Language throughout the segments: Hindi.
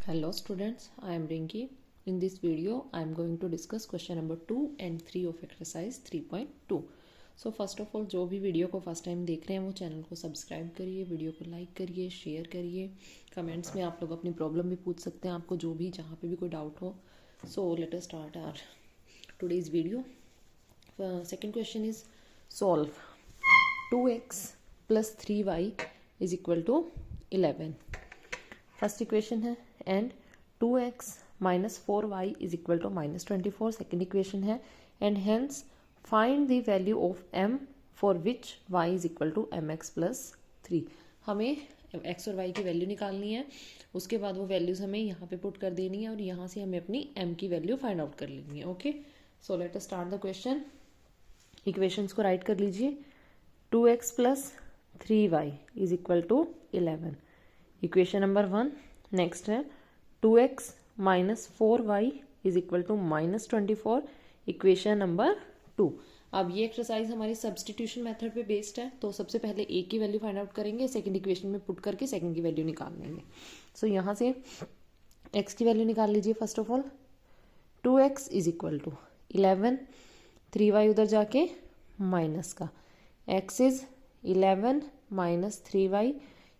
Hello students, I am Rinki. In this video, I am going to discuss question number 2 and 3 of exercise 3.2. So first of all, जो भी वीडियो को फर्स्ट टाइम देख रहे हैं वो चैनल को सब्सक्राइब करिए, वीडियो को लाइक करिए, शेयर करिए. कमेंट्स में आप लोग अपनी प्रॉब्लम भी पूछ सकते हैं, आपको जो भी जहाँ पे भी कोई डाउट हो. So let us start our today's video. Second question is solve 2x plus 3y is equal to 11. First equation है and 2x minus 4y is equal to minus 24. Second equation है and hence find the value of m for which y is equal to mx plus 3. हमें x और y की वैल्यू निकालनी है, उसके बाद वो वैल्यूज हमें यहाँ पे पुट कर देनी है और यहाँ से हमें अपनी m की वैल्यू फाइंड आउट कर लेनी है. Okay, so let us start the question. Equations को राइट कर लीजिए. 2x plus 3y is equal to 11. Equation number 1. Next है 2x minus 4y is equal to minus 24. Equation number 2. अब ये एक्सरसाइज हमारी सब्सटीट्यूशन मेथड पे बेस्ड है, तो सबसे पहले a की वैल्यू फाइंड आउट करेंगे, सेकंड इक्वेशन में पुट करके सेकंड की वैल्यू निकाल लेंगे. सो यहाँ से x की वैल्यू निकाल लीजिए. First of all 2x is equal to 11, 3y उधर जाके माइनस का, x इज 11 माइनस 3y.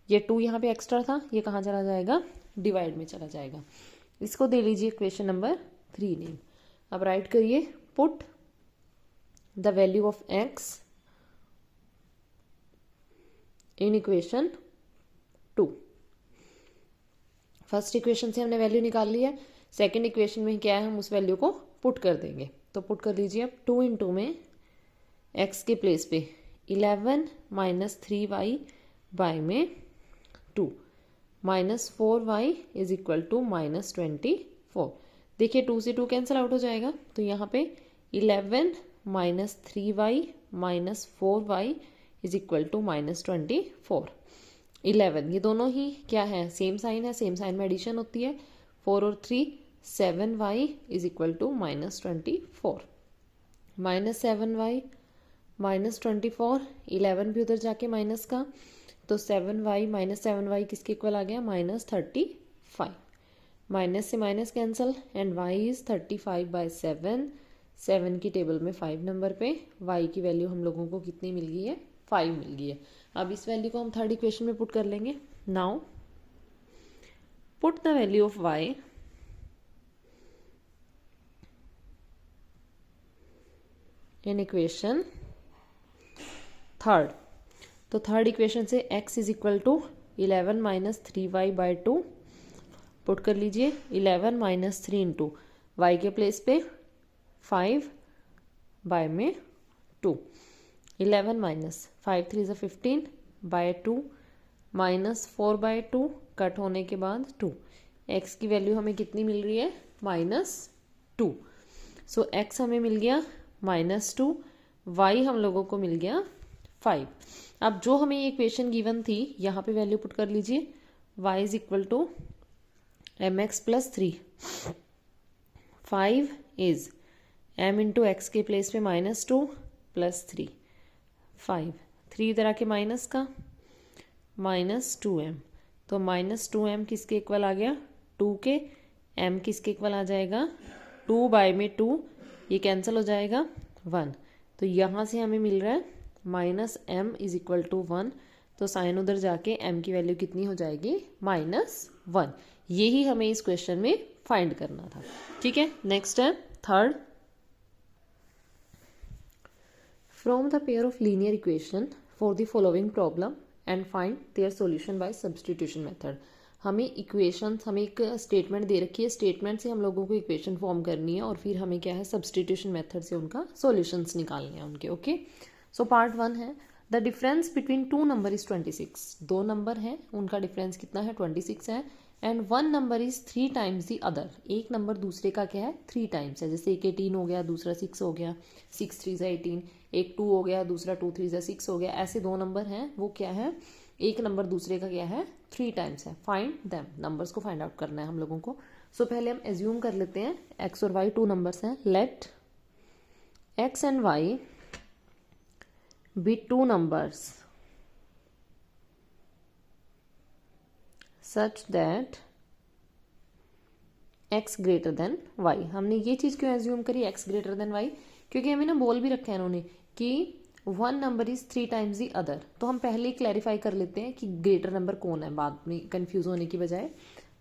ये 2 यहाँ पे एक्स्ट्रा था, ये कहाँ चला जाएगा, डिवाइड में चला जाएगा. इसको दे लीजिए इक्वेशन नंबर 3 नेम. अब राइट करिए put the value of x in equation 2. First equation से हमने वैल्यू निकाल ली है, सेकेंड इक्वेशन में क्या है हम उस वैल्यू को पुट कर देंगे. तो पुट कर लीजिए. अब 2 इंटू में x के प्लेस पे 11 माइनस 3y बाय में 2 minus 4y is equal to minus 24. देखिए 2 से 2 कैंसिल आउट हो जाएगा, तो यहाँ पे 11 minus 3y minus 4y is equal to minus 24. 11 ये दोनों ही क्या है, सेम साइन है, सेम साइन में एडिशन होती है. 4 और 3 7y is equal to minus 24. Minus 7y minus 24, 11 भी उधर जाके माइनस का, तो 7y माइनस 7y किसके इक्वल आ गया, माइनस 35. माइनस से minus cancel and y is 35 by 7. 7 की टेबल में 5 नंबर पे y की वैल्यू हम लोगों को कितनी मिल गई है, 5 मिल गई है. अब इस वैल्यू को हम थर्ड इक्वेशन में पुट कर लेंगे. Now put the value of y in equation third. तो थर्ड इक्वेशन से x is equal to 11 minus 3y by 2 put कर लीजिए. 11 माइनस 3 इंटू वाई के प्लेस पे 5 बाय में 2. 11 minus 5 3 is 15 by 2 minus 4 by 2 cut होने के बाद 2. x की वैल्यू हमें कितनी मिल रही है, माइनस 2. सो x हमें मिल गया माइनस 2, y हम लोगों को मिल गया 5. अब जो हमें ये इक्वेशन गिवन थी यहाँ पे वैल्यू पुट कर लीजिए. y is equal to mx plus 3. 5 is m into x के प्लेस पे माइनस 2 प्लस 3. 5 3 इधर आके माइनस का, माइनस 2m. तो माइनस 2m किसके इक्वल आ गया, 2 के. m किसके इक्वल आ जाएगा, 2 बाय में 2, ये कैंसिल हो जाएगा 1. तो यहाँ से हमें मिल रहा है minus m is equal to 1. तो साइन उधर जाके m की वैल्यू कितनी हो जाएगी, माइनस 1. यही हमें इस क्वेश्चन में फाइंड करना था. ठीक है, नेक्स्ट है third. From the pair of linear equation for the following problem and find their solution by substitution method. हमें इक्वेशन, हमें एक स्टेटमेंट दे रखी है, स्टेटमेंट से हम लोगों को इक्वेशन फॉर्म करनी है और फिर हमें क्या है, सब्सटीट्यूशन मेथड से उनका सॉल्यूशंस निकालने हैं उनके. ओके, सो पार्ट 1 है the difference between 2 number is 26. 2 number है, उनका डिफरेंस कितना है, 26 है. And 1 number is 3 times the other. एक नंबर दूसरे का क्या है, 3 टाइम्स है. जैसे एक 18 हो गया, दूसरा 6 हो गया, 6 3 से 18. एक 2 हो गया, दूसरा 2 3 से 6 हो गया. ऐसे 2 नंबर हैं, वो क्या है, एक नंबर दूसरे का क्या है, 3 टाइम्स है. Find them. नंबर्स को फाइंड आउट करना है हम लोगों को. सो पहले हम एज्यूम कर लेते हैं x और y 2 नंबर्स हैं. Let x and y be 2 numbers such that x greater than y. हमने ये चीज़ क्यों एज्यूम करी एक्स ग्रेटर देन वाई, क्योंकि हमें ना बोल भी रखा है इन्होंने कि one number is 3 times the other. तो हम पहले ही क्लैरिफाई कर लेते हैं कि ग्रेटर नंबर कौन है, बाद में कंफ्यूज होने की बजाय।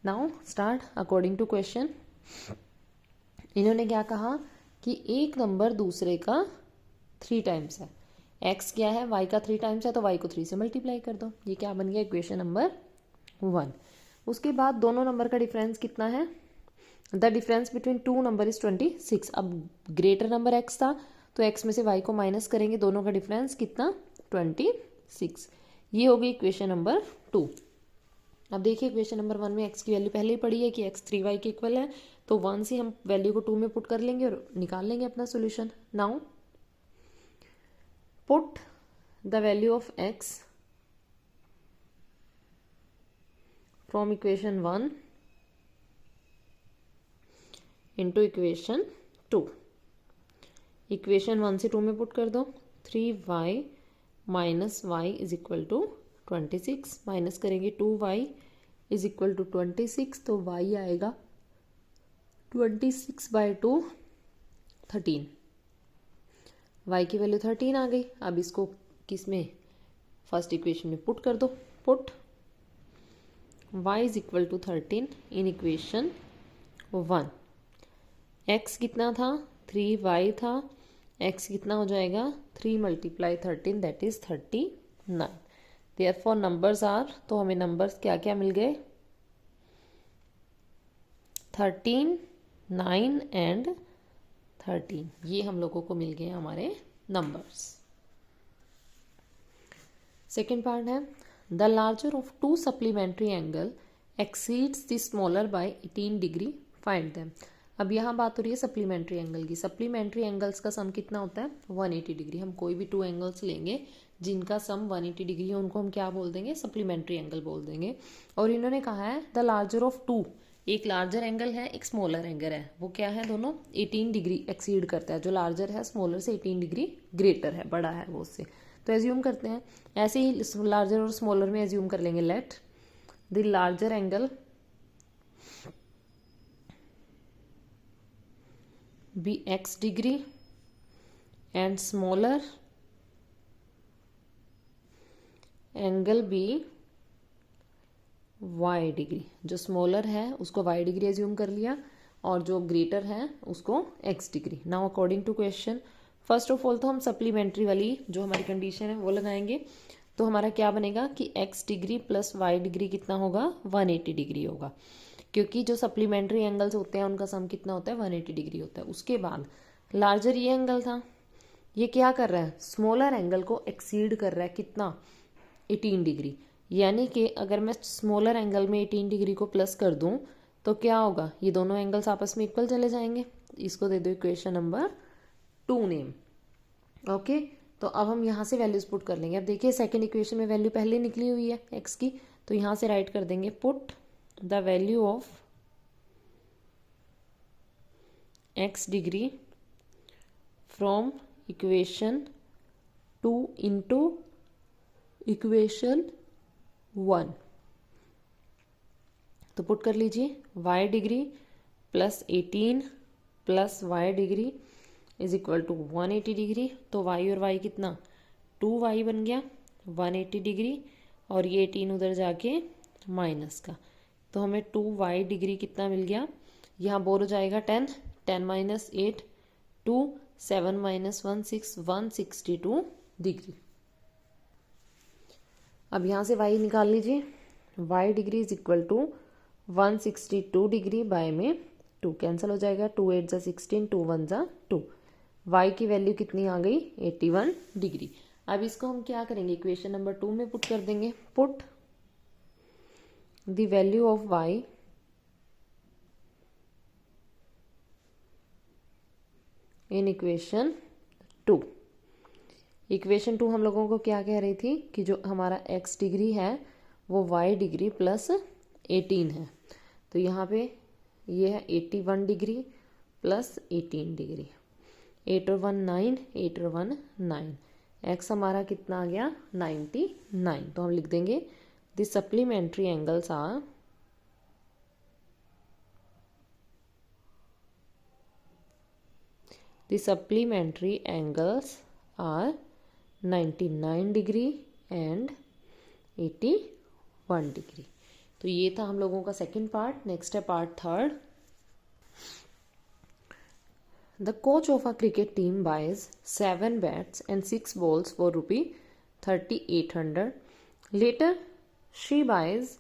Now start according to question. इन्होंने क्या कहा कि एक नंबर दूसरे का 3 टाइम्स है। एक्स क्या है, वाई का 3 टाइम्स है, तो वाई को 3 से मल्टीप्लाई कर दो। ये क्या बन गया, इक्वेशन नंबर 1। उसके बाद दोनों नंबर का डिफरेंस कितना है, the difference between two number is 26। अब ग्रेटर नंबर एक्स था तो एक्स में से वाई को माइनस करेंगे, दोनों का डिफरेंस कितना 26। ये हो गई इक्वेशन नंबर 2। अब देखिए इक्वेशन नंबर 1 में एक्स की वैल्यू पहले ही पड़ी है कि एक्स 3y के इक्वल है, तो 1 से हम वैल्यू को 2 में पुट कर लेंगे और निकाल लेंगे अपना solution. Now put the value of x from equation 1 into equation 2। Equation 1 से 2 में पुट कर दो, 3y minus y is equal to 26, minus करेंगे 2y इज इक्वल टू 26, तो y आएगा 26/2 13। y की वैल्यू 13 आ गई। अब इसको किस में, फर्स्ट इक्वेशन में पुट कर दो। Put y is equal to 13 in equation 1। x कितना था, 3y था, x कितना हो जाएगा 3 × 13 that is 39। Therefore numbers are, तो हमें नंबर्स क्या क्या मिल गए, 13, 9 एंड 13। ये हम लोगों को मिल गए हमारे नंबर्स। सेकेंड पार्ट है, the larger of to supplementary angle exceeds the smaller by 18 degree, find them. अब यहाँ बात हो रही है सप्लीमेंट्री एंगल की। सप्लीमेंट्री एंगल्स का सम कितना होता है 180 डिग्री। हम कोई भी 2 एंगल्स लेंगे जिनका सम 180 डिग्री है, उनको हम क्या बोल देंगे, सप्लीमेंट्री एंगल बोल देंगे। और इन्होंने कहा है द लार्जर ऑफ टू, एक लार्जर एंगल है एक स्मॉलर एंगल है, वो क्या है, दोनों 18 डिग्री एक्सीड करता है। जो लार्जर है स्मॉलर से 18 डिग्री ग्रेटर है, बड़ा है वो उससे। तो एज्यूम करते हैं ऐसे ही लार्जर और स्मॉलर में एज्यूम कर लेंगे, let the larger angle be x degree and smaller angle be y degree. जो स्मॉलर है उसको y डिग्री एज्यूम कर लिया और जो ग्रेटर है उसको x degree. Now according to question, first of all तो हम सप्लीमेंट्री वाली जो हमारी कंडीशन है वो लगाएंगे। तो हमारा क्या बनेगा कि x degree plus y degree कितना होगा 180 डिग्री होगा, क्योंकि जो सप्लीमेंट्री एंगल्स होते हैं उनका सम कितना होता है 180 डिग्री होता है। उसके बाद लार्जर ये एंगल था, ये क्या कर रहा है, स्मॉलर एंगल को एक्सीड कर रहा है कितना 18 डिग्री। यानी कि अगर मैं स्मॉलर एंगल में 18 डिग्री को प्लस कर दूं तो क्या होगा, ये दोनों एंगल्स आपस में इक्वल चले जाएंगे। इसको दे दो इक्वेशन नंबर 2 नेम। ओके, तो अब हम यहाँ से वैल्यूज पुट कर लेंगे। अब देखिए सेकेंड इक्वेशन में वैल्यू पहले निकली हुई है एक्स की, तो यहाँ से राइट कर देंगे put the value of x degree from equation 2 into equation 1। तो पुट कर लीजिए y degree plus 18 plus y degree is equal to 180 degree. तो y और y कितना 2y बन गया 180 डिग्री, और ये 18 उधर जाके माइनस का, तो हमें 2y डिग्री कितना मिल गया, यहाँ बोर हो जाएगा 10, 10 माइनस 8 2, 7 माइनस 1 6, 162 डिग्री। अब यहाँ से y निकाल लीजिए, y degree is equal to 162 degree by में 2 कैंसिल हो जाएगा, 2 8 जा 16, 2 1 जा 2। y की वैल्यू कितनी आ गई 81 डिग्री। अब इसको हम क्या करेंगे, इक्वेशन नंबर 2 में पुट कर देंगे। Put the value of y in equation 2। Equation 2 हम लोगों को क्या कह रही थी कि जो हमारा x डिग्री है वो y डिग्री प्लस 18 है। तो यहाँ पे ये है 81 डिग्री प्लस 18 डिग्री, 8 और 1 9, 8 और 1 9, x हमारा कितना आ गया 99। तो हम लिख देंगे the supplementary angles are the supplementary angles are 99 degree and 81 degree. तो ये था हम लोगों का सेकंड पार्ट। नेक्स्ट है part third. The coach of a cricket team buys 7 bats and 6 balls for ₹3,800. Later, she buys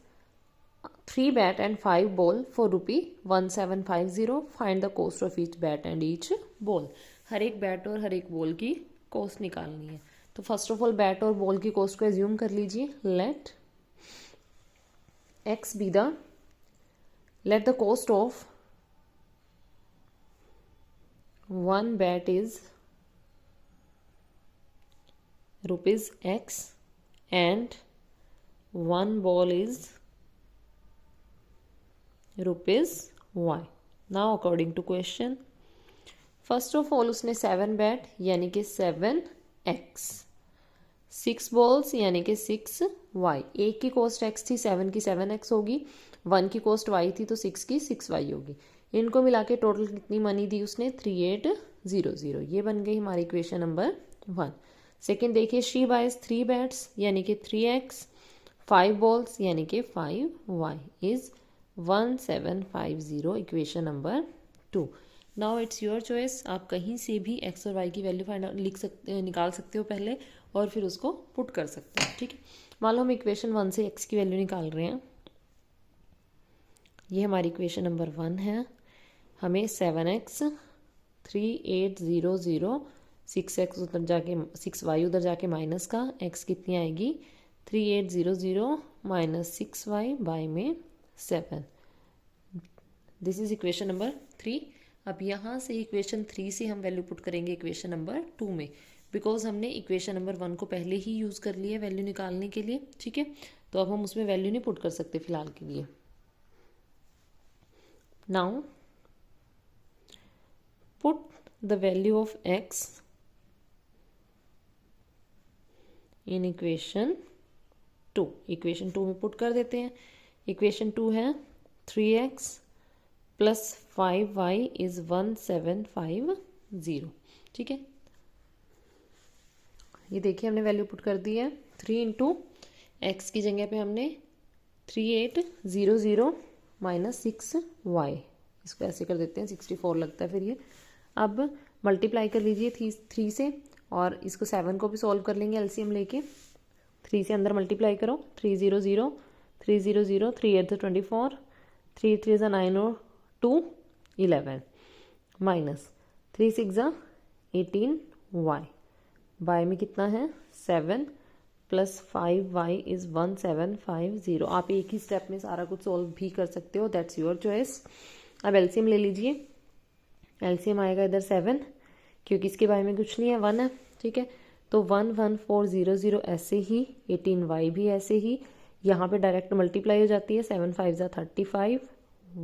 3 bat and 5 ball for ₹1,750. Find the cost of each bat and each ball. हर एक बैट और हर एक बॉल की कॉस्ट निकालनी है। तो फर्स्ट ऑफ ऑल बैट और बॉल की कॉस्ट को एज्यूम कर लीजिए। Let the cost of one bat is ₹X and one ball is ₹Y. Now according to question, first of all उसने 7 bat यानी कि 7X, 6 balls यानी कि 6Y। एक की कॉस्ट X थी, 7 की 7X होगी, 1 की कॉस्ट Y थी तो 6 की 6Y होगी। इनको मिला के टोटल कितनी मनी दी उसने? 3800। ये बन गई हमारी इक्वेशन नंबर 1। सेकेंड देखिए, शी बाइज 3 बैट्स यानी कि 3X, 5 बॉल्स यानी कि 5Y is 1750, equation number 2। Now it's your choice. आप कहीं से भी X और Y की वैल्यू निकाल सकते हो पहले और फिर उसको पुट कर सकते हो। ठीक है, मान लो हम इक्वेशन 1 से X की वैल्यू निकाल रहे हैं। ये हमारी इक्वेशन नंबर 1 है। हमें 7X 3800, 6X उधर जाके 6Y उधर जाके माइनस का, X कितनी आएगी? 3800 माइनस 6Y बाय में 7। This is equation number 3। अब यहाँ से इक्वेशन 3 से हम वैल्यू पुट करेंगे इक्वेशन नंबर 2 में, बिकॉज हमने इक्वेशन नंबर 1 को पहले ही यूज़ कर लिया वैल्यू निकालने के लिए। ठीक है, तो अब हम उसमें वैल्यू नहीं पुट कर सकते फिलहाल के लिए। Now put the value of X in equation 2। Equation 2 में पुट कर देते हैं। इक्वेशन 2 है 3X प्लस 5Y इज 1750। ठीक है, ये देखिए हमने वैल्यू पुट कर दी है। 3 इंटू X की जगह पे हमने 3800 माइनस 6Y, इसको ऐसे कर देते हैं, 64 लगता है फिर ये। अब मल्टीप्लाई कर लीजिए 3 से, और इसको 7 को भी सॉल्व कर लेंगे एलसीएम लेके। 3 से अंदर मल्टीप्लाई करो, 300 300 3 8 24, 3 3 9 और 2 11 माइनस 3 6 18Y बाय में कितना है 7 प्लस 5Y इज 1750। आप एक ही स्टेप में सारा कुछ सॉल्व भी कर सकते हो, दैट्स योर चॉइस। अब एलसीएम ले लीजिए। एलसीएम आएगा इधर 7, क्योंकि इसके बारे में कुछ नहीं है, 1 है। ठीक है, तो 11400 ऐसे ही, 18Y भी ऐसे ही, यहाँ पे डायरेक्ट मल्टीप्लाई हो जाती है। 7 5 35,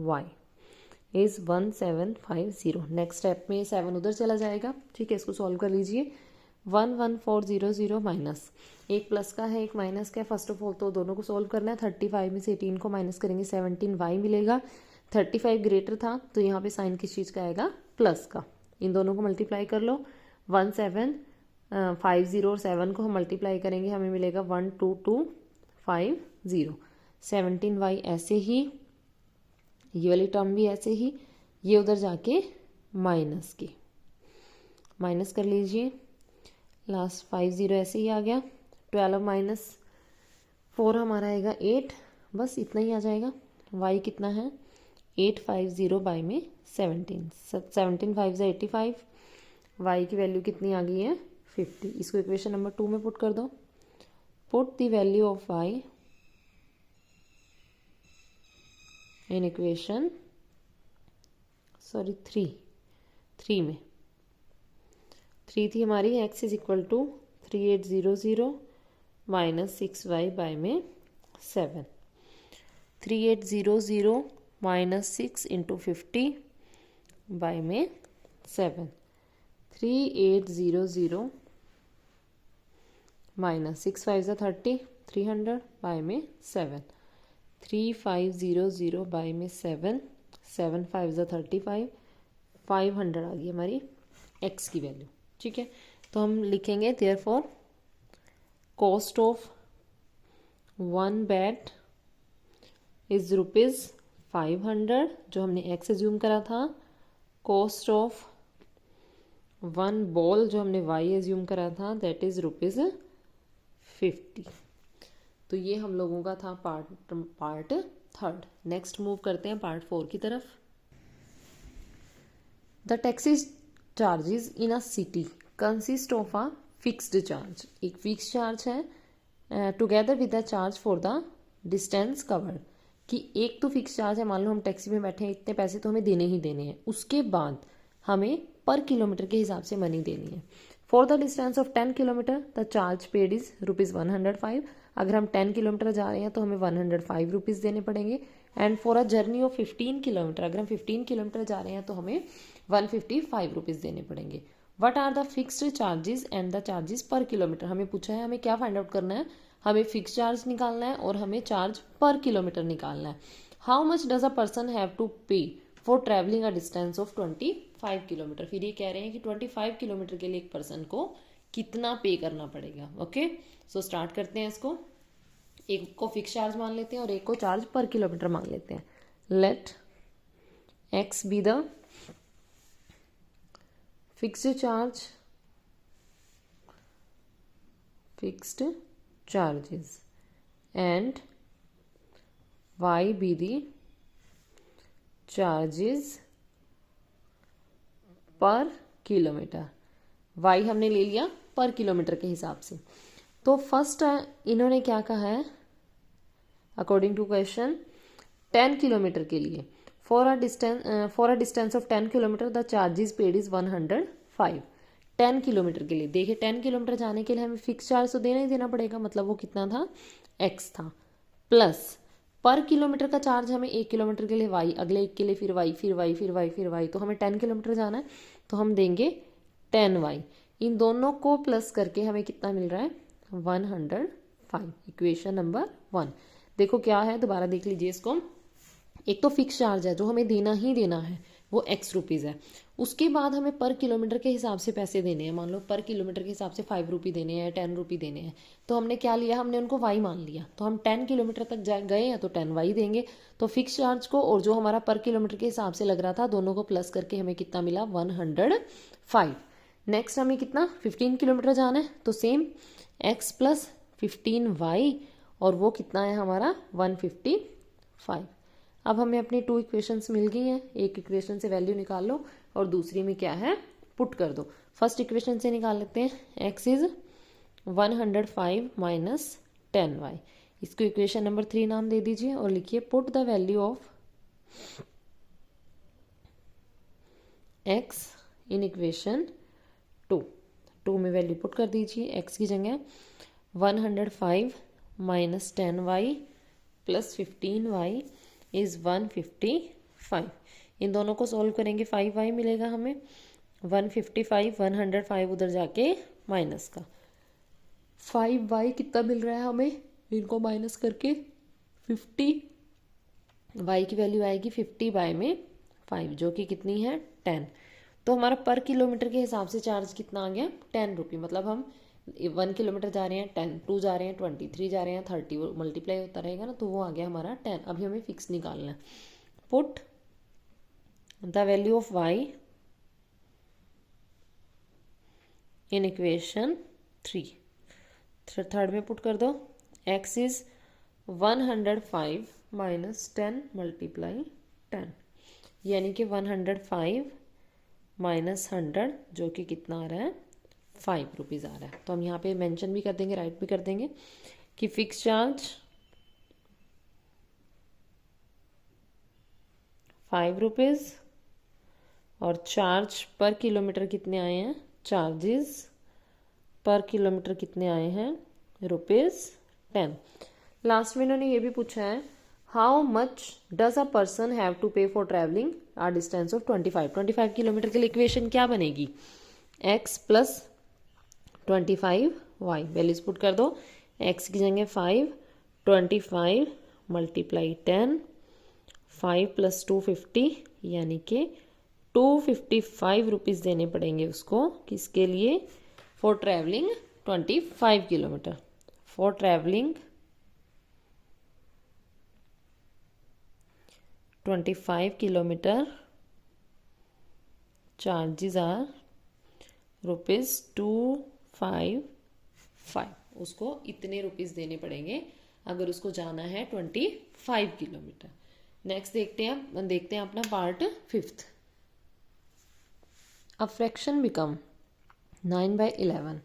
Y इज 1750। नेक्स्ट स्टेप में 7 उधर चला जाएगा। ठीक है, इसको सॉल्व कर लीजिए। 11400 माइनस, एक प्लस का है एक माइनस का है। फर्स्ट ऑफ ऑल तो दोनों को सॉल्व करना है। 35 में से 18 को माइनस करेंगे, 17Y मिलेगा। 35 ग्रेटर था तो यहाँ पे साइन किस चीज़ का आएगा? प्लस का। इन दोनों को मल्टीप्लाई कर लो। 1750 और 7 को हम मल्टीप्लाई करेंगे, हमें मिलेगा 12250। 17Y ऐसे ही, ये वाली टर्म भी ऐसे ही, ये उधर जाके माइनस की, माइनस कर लीजिए। लास्ट 50 ऐसे ही आ गया। 12 माइनस 4 हमारा आएगा 8, बस इतना ही आ जाएगा। Y कितना है? 850 बाय में 17, 17 5 85। Y की वैल्यू कितनी आ गई है? 50। इसको इक्वेशन नंबर 2 में पुट कर दो। Put the value of Y in equation 3 में। 3 थी हमारी, X is equal to 3800 minus 6Y by में 7। 3800 माइनस 6 इंटू 50 बाय में 7। 3800 माइनस 6 5 30, 300 बाय में 7। 3500 बाय में 7, 7 5 35, 500 आ गई हमारी एक्स की वैल्यू, ठीक है। तो हम लिखेंगे therefore cost of 1 bat is ₹500, जो हमने एक्स एज्यूम करा था। कॉस्ट ऑफ 1 बॉल, जो हमने वाई एज्यूम करा था, दैट इज ₹50। तो ये हम लोगों का था पार्ट थर्ड। नेक्स्ट मूव करते हैं पार्ट 4 की तरफ। The taxi charges in a city consist of a fixed charge. एक फिक्स चार्ज है together with the charge for the distance covered, कि एक तो फिक्स चार्ज है, मान लो हम टैक्सी में बैठे हैं, इतने पैसे तो हमें देने ही देने हैं, उसके बाद हमें पर किलोमीटर के हिसाब से मनी देनी है। For the distance of 10 kilometre the charge paid is ₹105। अगर हम 10 किलोमीटर जा रहे हैं तो हमें 105 रुपीज़ देने पड़ेंगे। And for a journey of 15 kilometre, अगर हम 15 किलोमीटर जा रहे हैं तो हमें 155 रुपीज़ देने पड़ेंगे। What are the fixed charges and the charges per kilometre. हमें पूछा है हमें क्या फाइंड आउट करना है, हमें फिक्स चार्ज निकालना है और हमें चार्ज पर किलोमीटर निकालना है। How much does a person have to pay for travelling a distance of 25 kilometre. फिर ये कह रहे हैं कि 25 किलोमीटर के लिए एक पर्सन को कितना पे करना पड़ेगा। ओके, सो स्टार्ट करते हैं इसको। एक को फिक्स चार्ज मान लेते हैं और एक को चार्ज पर किलोमीटर मान लेते हैं। Let X be the fixed charge, fixed charges and y be the charges per kilometre. y हमने ले लिया पर किलोमीटर के हिसाब से। तो फर्स्ट इन्होंने क्या कहा है, अकॉर्डिंग टू क्वेश्चन 10 किलोमीटर के लिए for a distance of 10 kilometre the charges paid is 105। 10 kilometre के लिए देखिए 10 किलोमीटर जाने के लिए हमें फिक्स चार्ज तो देना ही देना पड़ेगा, मतलब वो कितना था, एक्स था, प्लस पर किलोमीटर का चार्ज हमें 1 किलोमीटर के लिए वाई, अगले एक के लिए फिर वाई, फिर वाई, फिर वाई, फिर वाई। तो हमें 10 किलोमीटर जाना है तो हम देंगे 10 वाई। इन दोनों को प्लस करके हमें कितना मिल रहा है, 105। इक्वेशन नंबर 1 देखो क्या है, दोबारा देख लीजिए इसको। एक तो फिक्स चार्ज है जो हमें देना ही देना है, वो एक्स रुपीज़ है। उसके बाद हमें पर किलोमीटर के हिसाब से पैसे देने हैं, मान लो पर किलोमीटर के हिसाब से 5 रुपये देने हैं, 10 रुपये देने हैं। तो हमने क्या लिया, हमने उनको वाई मान लिया। तो हम 10 किलोमीटर तक गए हैं तो 10 वाई देंगे। तो फिक्स चार्ज को और जो हमारा पर किलोमीटर के हिसाब से लग रहा था, दोनों को प्लस करके हमें कितना मिला, 105। नेक्स्ट हमें कितना 15 किलोमीटर जाना है तो सेम एक्स प्लस 15 वाई, और वो कितना है हमारा 155। अब हमें अपनी 2 इक्वेशंस मिल गई हैं। एक इक्वेशन से वैल्यू निकाल लो और दूसरी में क्या है पुट कर दो। फर्स्ट इक्वेशन से निकाल लेते हैं, एक्स इज 105 माइनस 10 वाई। इसको इक्वेशन नंबर 3 नाम दे दीजिए और लिखिए put the value of x in equation 2 में वैल्यू पुट कर दीजिए। एक्स की जगह 105 minus 10 Y plus 15 Y is 155। इन दोनों को सॉल्व करेंगे 5 वाई मिलेगा हमें, 155 105 उधर जाके माइनस का 5 वाई कितना मिल रहा है हमें, इनको माइनस करके 50 वाई की वैल्यू आएगी 50 बाय में 5 जो कि कितनी है 10। तो हमारा पर किलोमीटर के हिसाब से चार्ज कितना आ गया 10 रुपये। मतलब हम 1 किलोमीटर जा रहे हैं 10, 2 जा रहे हैं 20, 3 जा रहे हैं 30, वो मल्टीप्लाई होता रहेगा ना, तो वो आ गया हमारा 10। अभी हमें फिक्स निकालना है। Put the value of Y in equation 3। Third में पुट कर दो, एक्स इज 105 माइनस 10 मल्टीप्लाई 10, यानी कि 105 माइनस 100 जो कि कितना आ रहा है 5 रुपीज़ आ रहा है। तो हम यहाँ पे मेंशन भी कर देंगे, राइट भी कर देंगे कि फिक्स चार्ज 5 रुपीज़ और चार्ज पर किलोमीटर कितने आए हैं, चार्जेस पर किलोमीटर कितने आए हैं, ₹10। लास्ट में इन्होंने ये भी पूछा है, how much does a person have to pay for travelling a distance of 25 kilometre के लिए इक्वेशन क्या बनेगी, x plus 25 y. Values put कर दो, एक्स की जगह 5, 25 मल्टीप्लाई 10, 5 प्लस 2 50 यानी कि 255 रुपीज़ देने पड़ेंगे उसको, किसके लिए? For travelling 25 kilometre. For travelling 25 kilometre charges are ₹255। उसको इतने रुपीज़ देने पड़ेंगे अगर उसको जाना है 25 किलोमीटर। नेक्स्ट देखते हैं अपना part 5th। A fraction become 9/11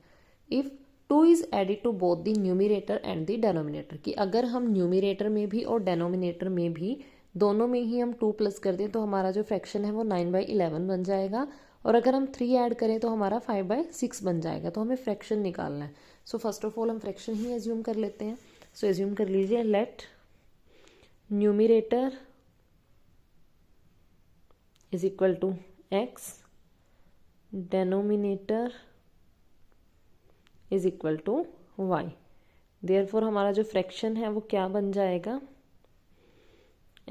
if 2 is added to both the numerator and the denominator. कि अगर हम न्यूमिरेटर में भी और डेनोमिनेटर में भी दोनों में ही हम 2 प्लस कर दें तो हमारा जो फ्रैक्शन है वो 9/11 बन जाएगा, और अगर हम 3 ऐड करें तो हमारा 5/6 बन जाएगा। तो हमें फ्रैक्शन निकालना है। सो फर्स्ट ऑफ ऑल हम फ्रैक्शन ही एज्यूम कर लेते हैं। सो एज्यूम कर लीजिए, let numerator is equal to x, denominator is equal to y। Therefore हमारा जो फ्रैक्शन है वो क्या बन जाएगा?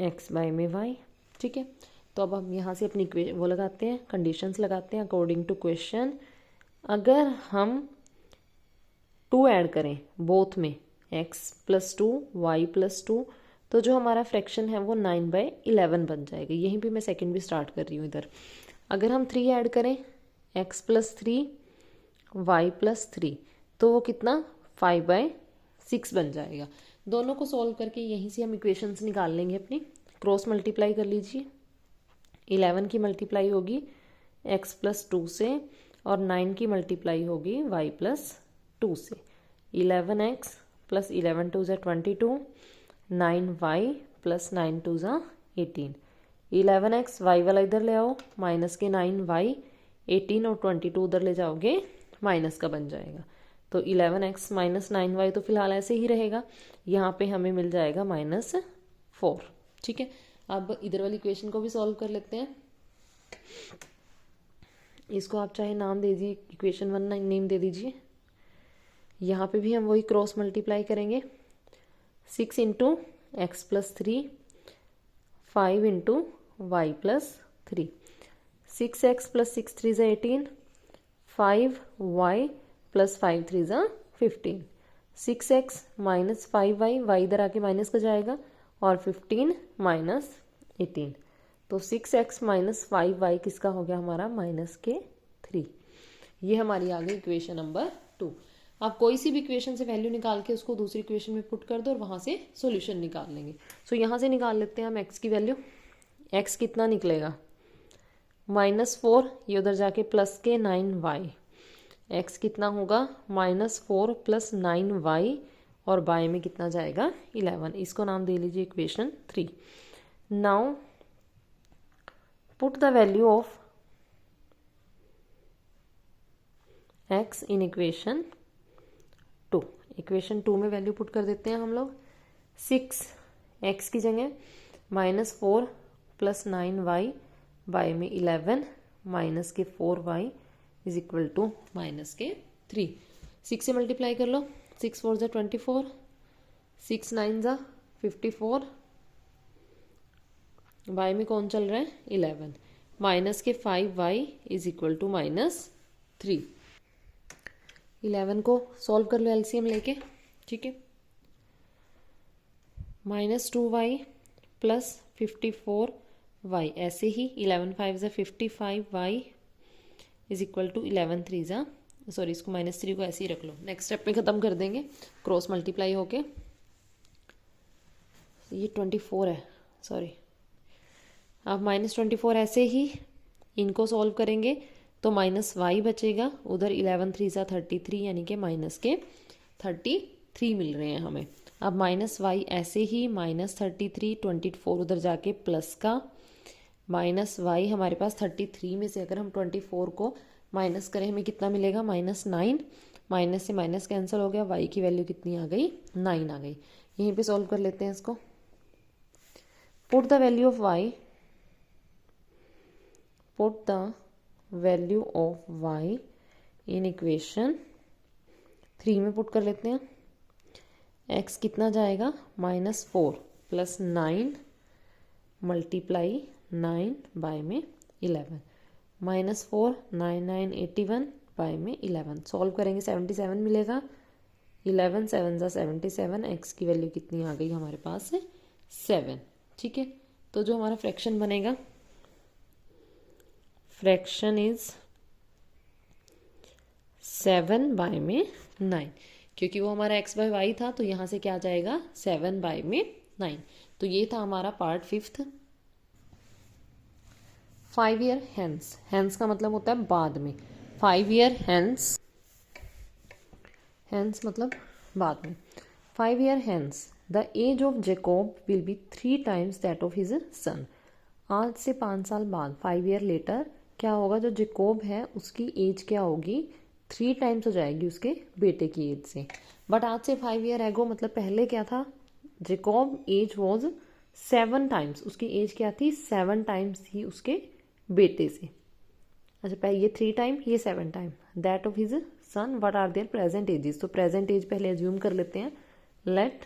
x बाय में y। ठीक है, तो अब हम यहाँ से अपनी वो लगाते हैं, कंडीशंस लगाते हैं अकॉर्डिंग टू क्वेश्चन। अगर हम 2 ऐड करें बोथ में, x + 2 y + 2, तो जो हमारा फ्रैक्शन है वो 9/11 बन जाएगा। यहीं पे मैं सेकंड भी स्टार्ट कर रही हूँ इधर। अगर हम 3 ऐड करें, x + 3 y + 3, तो वो कितना? 5/6 बन जाएगा। दोनों को सॉल्व करके यहीं से हम इक्वेशंस निकाल लेंगे अपनी। क्रॉस मल्टीप्लाई कर लीजिए। 11 की मल्टीप्लाई होगी x + 2 से, और 9 की मल्टीप्लाई होगी y + 2 से। 11x + 11 2 = 22, 9y + 9 2 = 18। 11x y वाला इधर ले आओ, माइनस के 9y, 18 और 22 उधर ले जाओगे, माइनस का बन जाएगा। तो 11x - 9y तो फिलहाल ऐसे ही रहेगा। यहाँ पे हमें मिल जाएगा -4। ठीक है, अब इधर वाली इक्वेशन को भी सॉल्व कर लेते हैं। इसको आप चाहे नाम दे दीजिए, इक्वेशन 1 नेम दे दीजिए। यहाँ पे भी हम वही क्रॉस मल्टीप्लाई करेंगे। 6 × x + 3, 5 × y + 3। 6x + 6 3 = 18, 5y + 5 3 = 15। 6x - 5y, y इधर आके माइनस का जाएगा, और 15 - 18। तो 6x - 5y किसका हो गया? हमारा -3। ये हमारी आ गई इक्वेशन नंबर 2। आप कोई सी भी इक्वेशन से वैल्यू निकाल के उसको दूसरी इक्वेशन में पुट कर दो और वहाँ से सॉल्यूशन निकाल लेंगे। सो यहाँ से निकाल लेते हैं हम x की वैल्यू। x कितना निकलेगा? -4, ये उधर जाके प्लस के 9y। x कितना होगा? -4 + 9y, और y में कितना जाएगा? 11। इसको नाम दे लीजिए equation 3। Now put the value of x in equation 2। Equation 2 में वैल्यू पुट कर देते हैं हम लोग। 6x की जगह -4 + 9y, y में 11, माइनस के 4y इज इक्वल टू -3। 6 से मल्टीप्लाई कर लो। 6 4 = 24, 6 9 = 54, y में कौन चल रहा है? 11, माइनस के 5y इज इक्वल टू -3। 11 को सॉल्व कर लो एलसीएम लेके। ठीक है, -2y + 54y, ऐसे ही 11 5 = 55y is equal to 11 3 = sorry, इसको -3 को ऐसे ही रख लो। नेक्स्ट स्टेप में ख़त्म कर देंगे, क्रॉस मल्टीप्लाई होके। ये 24 है, सॉरी। अब -24 ऐसे ही इनको सॉल्व करेंगे तो -y बचेगा, उधर 11 3 = 33, यानी कि -33 मिल रहे हैं हमें। अब -y ऐसे ही -33, 24 उधर जाके प्लस का, -y हमारे पास 33 में से अगर हम 24 को माइनस करें हमें कितना मिलेगा? -9। माइनस से माइनस कैंसिल हो गया, y की वैल्यू कितनी आ गई? 9 आ गई। यहीं पे सॉल्व कर लेते हैं इसको। Put the value of y, put the value of y in equation 3 में पुट कर लेते हैं। x कितना जाएगा? -4 + 9 मल्टीप्लाई 9 बाय में 11 -4 9 9 81 बाय में 11 सॉल्व करेंगे 77 मिलेगा। 11 7 ज़ा 77, एक्स की वैल्यू कितनी आ गई हमारे पास है 7। ठीक है, तो जो हमारा फ्रैक्शन बनेगा, फ्रैक्शन इज 7 बाय में 9, क्योंकि वो हमारा x बाय वाई था तो यहाँ से क्या आ जाएगा 7 बाय में 9। तो ये था हमारा part 5th। 5 year hence, hence का मतलब होता है बाद में। 5 ईयर हैंस, हैंस मतलब बाद में। 5 year hence the age of Jacob will be 3 times that of his son. आज से 5 साल बाद, 5 ईयर लेटर, क्या होगा, जो जेकोब है उसकी एज क्या होगी 3 टाइम्स हो जाएगी उसके बेटे की एज से। बट आज से 5 ईयर एगो मतलब पहले क्या था, जेकोब एज वॉज 7 टाइम्स, उसकी एज क्या थी 7 टाइम्स थी उसके बेटे से। अच्छा, पहले ये 3 टाइम, ये 7 time, that of his son what are their present ages. तो प्रेजेंट एज पहले एज्यूम कर लेते हैं। Let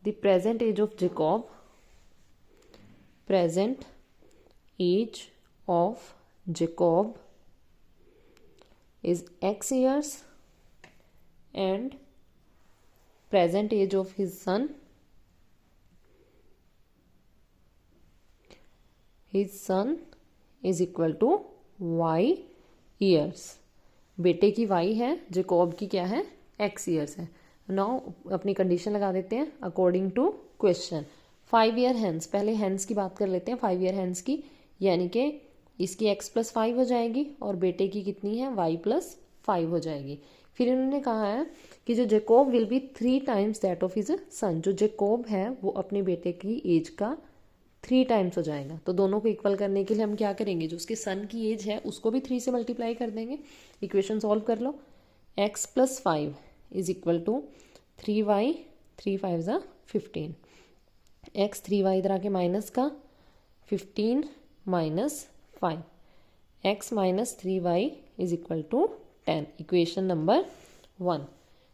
the present age of Jacob, present age of Jacob is x years and present age of his son is equal to y years। बेटे की y है, जेकोब की क्या है x years है। नाउ अपनी कंडीशन लगा देते हैं according to question. 5 year hence, पहले हैंस की बात कर लेते हैं 5 ईयर हैंस की, यानी कि इसकी x + 5 हो जाएगी और बेटे की कितनी है y + 5 हो जाएगी। फिर इन्होंने कहा है कि जो Jakob will be 3 times that of his सन, जो जेकोब है वो अपने बेटे की एज का 3 टाइम्स हो जाएगा। तो दोनों को इक्वल करने के लिए हम क्या करेंगे, जो उसके सन की एज है उसको भी 3 से मल्टीप्लाई कर देंगे। इक्वेशन सॉल्व कर लो। x + 5 is equal to 3y, 3 5 ज़ा 15, x 3y इधर आके माइनस का 15 - 5, x - 3y is equal to 10। Equation number 1।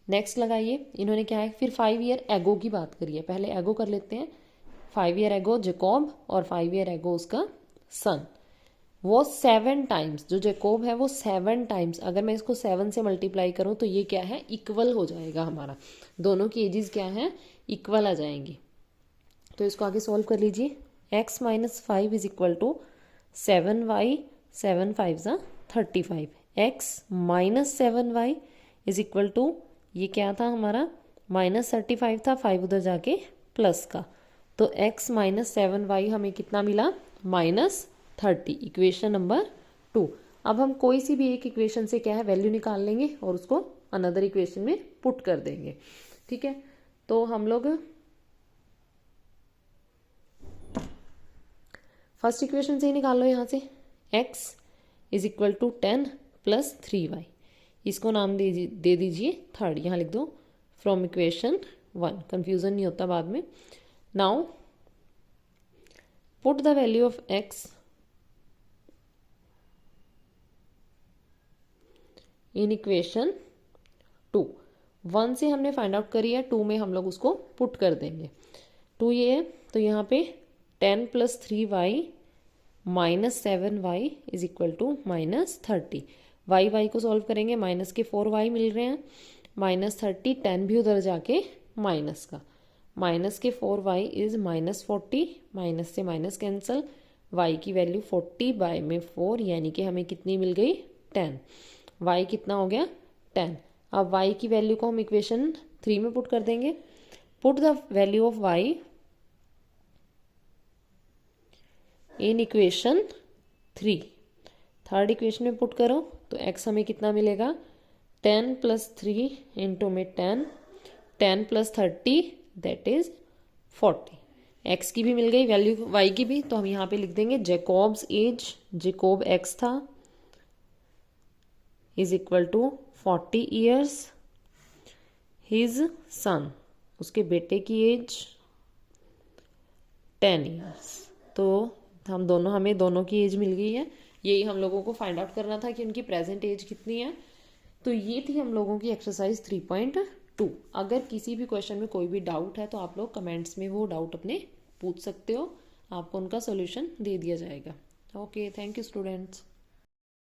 Next लगाइए, इन्होंने क्या है, फिर 5 ईयर एगो की बात करिए। पहले एगो कर लेते हैं। 5 ईयर एगो जेकोब और 5 ईयर एगो उसका सन, वो 7 टाइम्स, जो जेकोब है वो 7 टाइम्स, अगर मैं इसको 7 से मल्टीप्लाई करूं तो ये क्या है इक्वल हो जाएगा हमारा, दोनों की एजेस क्या है इक्वल आ जाएंगी। तो इसको आगे सॉल्व कर लीजिए। x - 5 is equal to 7y, 7 5 ज़ा 35, x - 7y is equal to, ये क्या था हमारा -35 था, 5 उधर जाके प्लस का, तो x - 7y हमें कितना मिला -30। Equation number 2। अब हम कोई सी भी एक इक्वेशन से क्या है वैल्यू निकाल लेंगे और उसको अनदर इक्वेशन में पुट कर देंगे। ठीक है, तो हम लोग फर्स्ट इक्वेशन से ही निकाल लो। यहाँ से x is equal to 10 + 3y, इसको नाम दे दीजिए थर्ड, यहाँ लिख दो फ्रॉम इक्वेशन 1, कंफ्यूजन नहीं होता बाद में। Now put the value of x in equation 2। 1 से हमने फाइंड आउट करी है, 2 में हम लोग उसको पुट कर देंगे। 2 ये है, तो यहाँ पे 10 + 3y - 7y is equal to -30। y को सॉल्व करेंगे, माइनस के 4y मिल रहे हैं, -30, 10 भी उधर जाके माइनस का, माइनस के 4y इज -40, माइनस से माइनस कैंसल, y की वैल्यू 40 बाय में 4, यानी कि हमें कितनी मिल गई 10। y कितना हो गया 10। अब y की वैल्यू को हम इक्वेशन 3 में पुट कर देंगे। Put the value of y in equation 3, third equation में पुट करो तो x हमें कितना मिलेगा 10 + 3 इंटू में 10, 10 + 30 दैट इज 40। x की भी मिल गई वैल्यू, y की भी, तो हम यहाँ पे लिख देंगे जेकोब्स एज, जेकोब x था, is equal to 40 years, his son, उसके बेटे की एज 10 ईयर्स। तो हमें दोनों की एज मिल गई है। यही हम लोगों को फाइंड आउट करना था कि उनकी प्रेजेंट एज कितनी है। तो ये थी हम लोगों की एक्सरसाइज 3.2। अगर किसी भी क्वेश्चन में कोई भी डाउट है तो आप लोग कमेंट्स में वो डाउट अपने पूछ सकते हो, आपको उनका सोल्यूशन दे दिया जाएगा। Okay, thank you students.